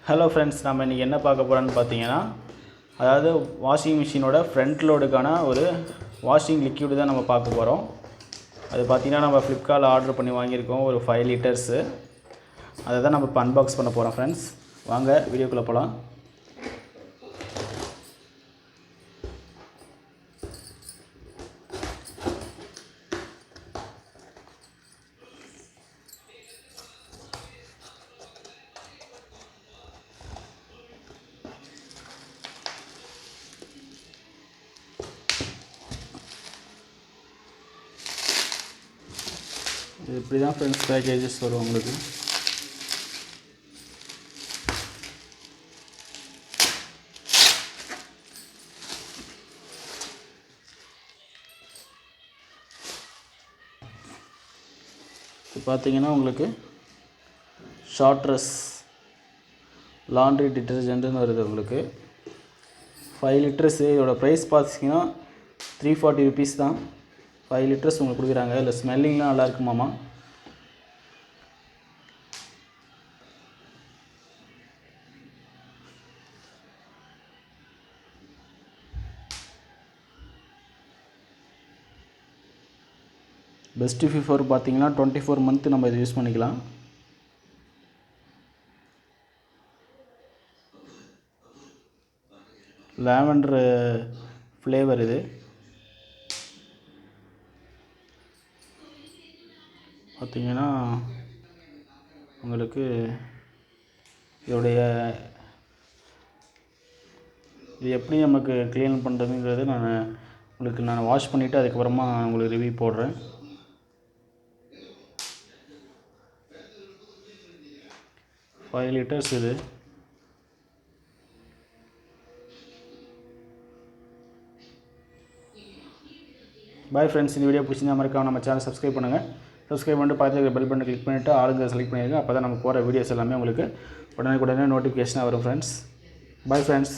Hello friends, நம்ம இன்றைக்கி என்ன பார்க்க போகிறோன்னு பார்த்தீங்கன்னா, அதாவது வாஷிங் மிஷினோட ஃப்ரண்ட் லோடுக்கான ஒரு வாஷிங் லிக்விடு தான் நம்ம பார்க்க போகிறோம். அது பார்த்திங்கன்னா நம்ம ஃப்ளிப்கார்ட்டில் ஆர்டர் பண்ணி வாங்கியிருக்கோம், ஒரு 5 லிட்டர்ஸு. அதை தான் நம்ம இப்போ அன்பாக்ஸ் பண்ண போகிறோம் ஃப்ரெண்ட்ஸ். வாங்க வீடியோக்குள்ளே போகலாம். இது இப்படி தான் ஃப்ரெண்ட்ஸ் பேக்கேஜஸ் வரும் உங்களுக்கு. இது பார்த்தீங்கன்னா உங்களுக்கு ஷாட்ரஸ் லாண்ட்ரி டிட்டர்ஜென்ட்னு வருது உங்களுக்கு. 5 லிட்டர்ஸு. இதோட ப்ரைஸ் பார்த்தீங்கன்னா 340 ருபீஸ் தான். 5 லிட்டர்ஸ் உங்களுக்கு கொடுக்குறாங்க. இல்லை ஸ்மெல்லிங்லாம் நல்லா இருக்குமாமா. பெஸ்ட்டு ஃபிஃபர் பார்த்தீங்கன்னா 24 மந்த்து நம்ம இதை யூஸ் பண்ணிக்கலாம். லாவெண்டர் ஃப்ளேவர் இது. பார்த்திங்கன்னா உங்களுக்கு இதோடைய இது எப்படி நமக்கு க்ளீன் பண்ணுறதுங்கிறது நான் வாஷ் பண்ணிவிட்டு அதுக்கப்புறமா உங்களுக்கு ரிவ்யூ போடுறேன். ஃபைவ் லிட்டர்ஸ் இது. பாய் ஃப்ரெண்ட்ஸ், இந்த வீடியோ பிடிச்சிருந்தா மறக்காம நம்ம சேனல் சப்ஸ்கிரைப் பண்ணுங்கள். சப்ஸ்கிரைப் பண்ணிட்டு பக்கத்தில் இருக்கிற பெல் பட்டனை கிளிக் பண்ணிவிட்டு ஆளுங்க செலக்ட் பண்ணிடுங்க. அப்போ தான் நம்ம போகிற வீடியோஸ் எல்லாமே உங்களுக்கு உடனே நோட்டிஃபிகேஷனாக வரும் ஃப்ரெண்ட்ஸ். Bye friends.